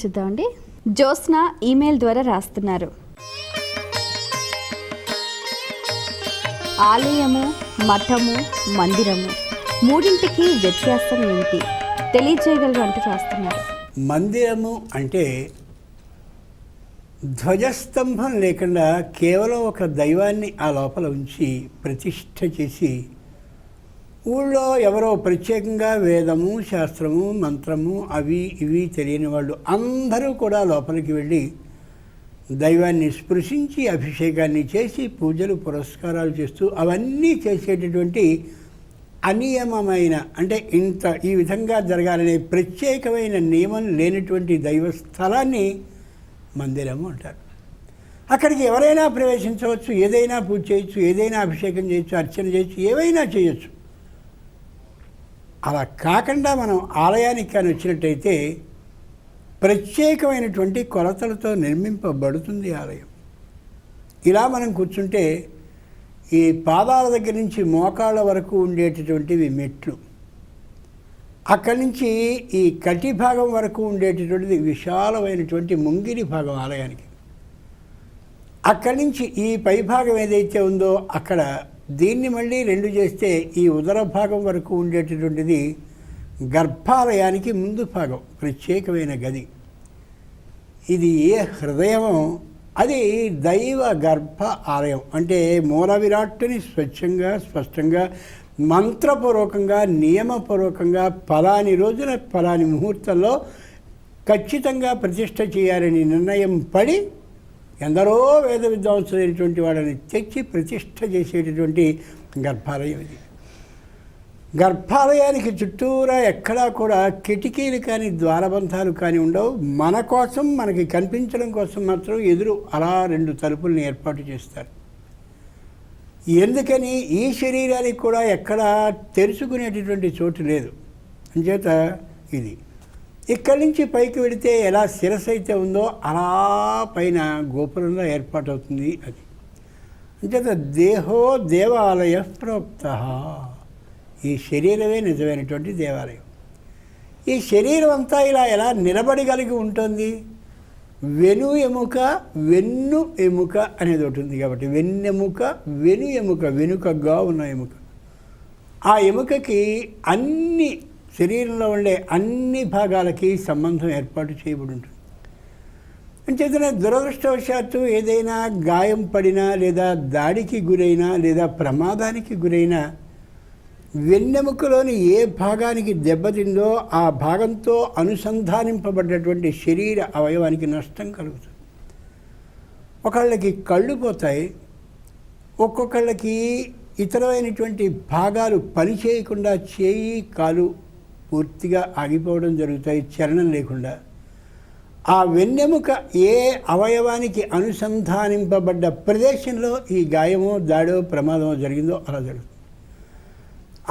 చూద్దామండి. జ్యోత్స్న ఈమెయిల్ ద్వారా రాస్తున్నారు. ఆలయము, మఠము, మందిరము మూడింటికి వ్యత్యాసం ఏమిటి తెలియజేయగలరు అంటూ రాస్తున్నారు. మందిరము అంటే ధ్వజస్తంభం లేకుండా కేవలం ఒక దైవాన్ని ఆ లోపల ఉంచి ప్రతిష్ఠ చేసి ఊళ్ళో ఎవరో ప్రత్యేకంగా వేదము, శాస్త్రము, మంత్రము అవి ఇవి తెలియని వాళ్ళు అందరూ కూడా లోపలికి వెళ్ళి దైవాన్ని స్పృశించి అభిషేకాన్ని చేసి పూజలు పురస్కారాలు చేస్తూ అవన్నీ చేసేటటువంటి అనియమమైన, అంటే ఈ విధంగా జరగాలనే ప్రత్యేకమైన నియమం లేనటువంటి దైవ స్థలాన్ని మందిరము అంటారు. అక్కడికి ఎవరైనా ప్రవేశించవచ్చు, ఏదైనా పూజ చేయొచ్చు, ఏదైనా అభిషేకం చేయొచ్చు, అర్చన చేయొచ్చు, ఏవైనా చేయొచ్చు. అలా కాకుండా మనం ఆలయానికి కానీ వచ్చినట్టయితే ప్రత్యేకమైనటువంటి కొలతలతో నిర్మింపబడుతుంది ఆలయం. ఇలా మనం కూర్చుంటే ఈ పాదాల దగ్గర నుంచి మోకాళ్ళ వరకు ఉండేటటువంటివి మెట్లు, అక్కడి నుంచి ఈ కటి భాగం వరకు ఉండేటటువంటిది విశాలమైనటువంటి ముంగిరి భాగం ఆలయానికి. అక్కడి నుంచి ఈ పై భాగం ఏదైతే ఉందో అక్కడ దీన్ని మళ్ళీ రెండు చేస్తే ఈ ఉదర భాగం వరకు ఉండేటటువంటిది గర్భాలయానికి ముందు భాగం, ప్రత్యేకమైన గది. ఇది ఏ హృదయమో అది దైవ గర్భ ఆలయం. అంటే మూల విరాట్టుని స్వచ్ఛంగా స్పష్టంగా మంత్రపూర్వకంగా నియమపూర్వకంగా ఫలాని రోజున ఫలాని ముహూర్తంలో ఖచ్చితంగా ప్రతిష్ఠ చేయాలని నిర్ణయం పడి ఎందరో వేద విద్వాంసులైనటువంటి వాళ్ళని తెచ్చి ప్రతిష్ఠ చేసేటటువంటి గర్భాలయం ఇది. గర్భాలయానికి చుట్టూరా ఎక్కడా కూడా కిటికీలు కానీ ద్వారబంధాలు కానీ ఉండవు. మన కోసం, మనకి కనిపించడం కోసం మాత్రం ఎదురు అలా 2 తలుపుల్ని ఏర్పాటు చేస్తారు. ఎందుకని? ఈ శరీరానికి కూడా ఎక్కడా తెరుచుకునేటటువంటి చోటు లేదు. అంచేత ఇది ఇక్కడి నుంచి పైకి వెళితే ఎలా శిరస్సు అయితే ఉందో అలా పైన గోపురంలో ఏర్పాటవుతుంది. అది అంచేత దేహో దేవాలయ ప్రోక్త. ఈ శరీరమే నిజమైనటువంటి దేవాలయం. ఈ శరీరం అంతా ఇలా ఎలా నిలబడగలిగి ఉంటుంది? వెను ఎముక, వెన్ను ఎముక అనేది ఒకటి ఉంది కాబట్టి వెన్నెముక, వెను ఎముక, వెనుకగా ఉన్న ఎముక. ఆ ఎముకకి అన్ని శరీరంలో ఉండే అన్ని భాగాలకి సంబంధం ఏర్పాటు చేయబడి ఉంటుంది. అంచేతనే దురదృష్టవశాత్తు ఏదైనా గాయం పడినా లేదా దాడికి గురైనా లేదా ప్రమాదానికి గురైనా వెన్నెముకలోని ఏ భాగానికి దెబ్బతిందో ఆ భాగంతో అనుసంధానింపబడ్డటువంటి శరీర అవయవానికి నష్టం కలుగుతుంది. ఒకళ్ళకి కళ్ళు పోతాయి, ఒక్కొక్కళ్ళకి ఇతరమైనటువంటి భాగాలు పనిచేయకుండా చేయి కాలు పూర్తిగా ఆగిపోవడం జరుగుతాయి, చలనం లేకుండా. ఆ వెన్నెముక ఏ అవయవానికి అనుసంధానింపబడ్డ ప్రదేశంలో ఈ గాయమో దాడో ప్రమాదమో జరిగిందో అలా జరుగుతుంది.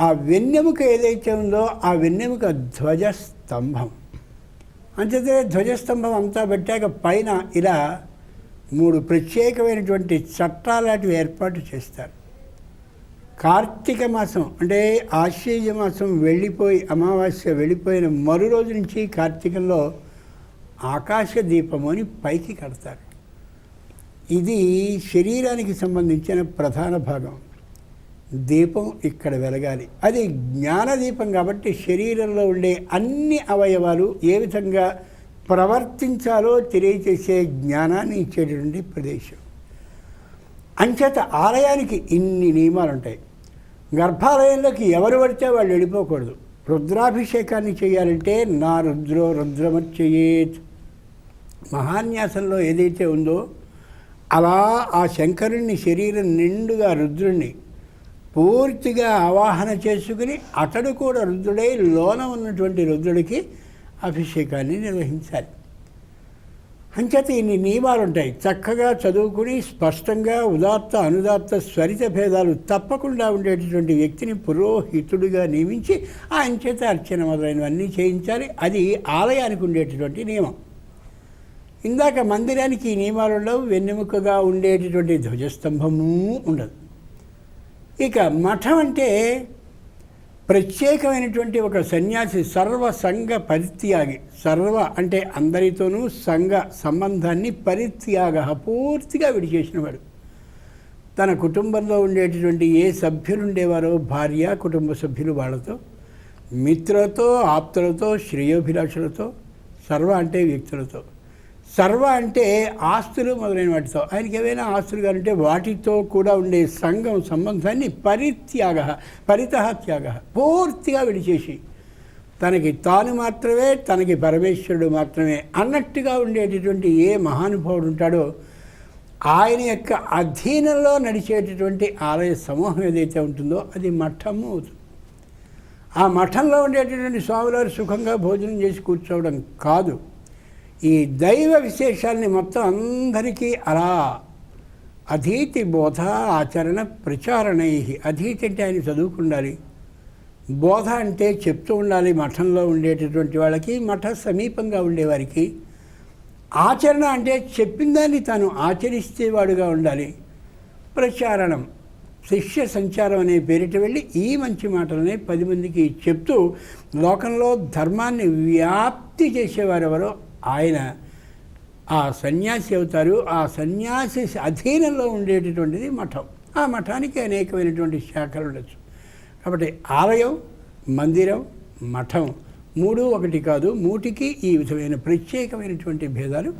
ఆ వెన్నెముక ఏదైతే ఉందో ఆ వెన్నెముక ధ్వజస్తంభం. అంతే ధ్వజస్తంభం అంతా పెట్టాక పైన ఇలా 3 ప్రత్యేకమైనటువంటి చట్టాలాంటివి ఏర్పాటు చేస్తారు. కార్తీక మాసం అంటే ఆశ్వయుజ మాసం వెళ్ళిపోయి అమావాస్య వెళ్ళిపోయిన మరు రోజు నుంచి కార్తీకంలో ఆకాశ దీపము అని పైకి కడతారు. ఇది శరీరానికి సంబంధించిన ప్రధాన భాగం. దీపం ఇక్కడ వెలగాలి. అది జ్ఞానదీపం కాబట్టి శరీరంలో ఉండే అన్ని అవయవాలు ఏ విధంగా ప్రవర్తించాలో తెలియచేసే జ్ఞానాన్ని ఇచ్చేటటువంటి ప్రదేశం. అంచేత ఆలయానికి ఇన్ని నియమాలు ఉంటాయి. గర్భాలయంలోకి ఎవరు పడితే వాళ్ళు వెళ్ళిపోకూడదు. రుద్రాభిషేకాన్ని చేయాలంటే నా రుద్రో రుద్రమర్చయేత్. మహాన్యాసంలో ఏదైతే ఉందో అలా ఆ శంకరుణ్ణి శరీరం నిండుగా రుద్రుణ్ణి పూర్తిగా ఆవాహన చేసుకుని అతడు కూడా రుద్రుడై లోన ఉన్నటువంటి రుద్రుడికి అభిషేకాన్ని నిర్వహించాలి. అంచేత ఇన్ని నియమాలు ఉంటాయి. చక్కగా చదువుకుని స్పష్టంగా ఉదాత్త అనుదాత్త స్వరిత భేదాలు తప్పకుండా ఉండేటటువంటి వ్యక్తిని పురోహితుడిగా నియమించి ఆయన చేత అర్చన మొదలైనవన్నీ చేయించాలి. అది ఆలయానికి ఉండేటటువంటి నియమం. ఇందాక మందిరానికి ఈ నియమాలు ఉండవు. వెన్నెముకగా ఉండేటటువంటి ధ్వజస్తంభము ఉండదు. ఇక మఠం అంటే ప్రత్యేకమైనటువంటి ఒక సన్యాసి, సర్వ సంఘ పరిత్యాగి. సర్వ అంటే అందరితోనూ సంఘ సంబంధాన్ని పరిత్యాగ పూర్తిగా విడిచేసినవాడు. తన కుటుంబంలో ఉండేటటువంటి ఏ సభ్యులు ఉండేవారో భార్య, కుటుంబ సభ్యులు, వాళ్ళతో, మిత్రులతో, ఆప్తులతో, శ్రేయోభిలాషులతో, సర్వ అంటే వ్యక్తులతో, సర్వ అంటే ఆస్తులు మొదలైన వాటితో, ఆయనకి ఏవైనా ఆస్తులు కావాలంటే వాటితో కూడా ఉండే సంఘం సంబంధాన్ని పరిత్యాగ, పరితః త్యాగ, పూర్తిగా విడిచేసి తనకి తాను మాత్రమే, తనకి పరమేశ్వరుడు మాత్రమే అన్నట్టుగా ఉండేటటువంటి ఏ మహానుభావుడు ఉంటాడో ఆయన యొక్క అధీనంలో నడిచేటటువంటి ఆలయ సమూహం ఏదైతే ఉంటుందో అది మఠము అవుతుంది. ఆ మఠంలో ఉండేటటువంటి స్వామివారు సుఖంగా భోజనం చేసి కూర్చోవడం కాదు, ఈ దైవ విశేషాల్ని మొత్తం అందరికీ అలా అధీతి బోధ ఆచరణ ప్రచారణై. అధీతి అంటే ఆయన చదువుకుండాలి, బోధ అంటే చెప్తూ ఉండాలి మఠంలో ఉండేటటువంటి వాళ్ళకి, మఠ సమీపంగా ఉండేవారికి. ఆచరణ అంటే చెప్పిన దాన్ని తాను ఆచరిస్తేవాడుగా ఉండాలి. ప్రచారణం, శిష్య సంచారం అనే పేరిట వెళ్ళి ఈ మంచి మాటలనే 10 మందికి చెప్తూ లోకంలో ధర్మాన్ని వ్యాప్తి చేసేవారెవరో ఆయన ఆ సన్యాసి అవుతారు. ఆ సన్యాసి అధీనంలో ఉండేటటువంటిది మఠం. ఆ మఠానికి అనేకమైనటువంటి శాఖలు ఉండొచ్చు. కాబట్టి ఆలయం, మందిరం, మఠం 3 ఒకటి కాదు, 3కి ఈ విధమైన ప్రత్యేకమైనటువంటి భేదాలు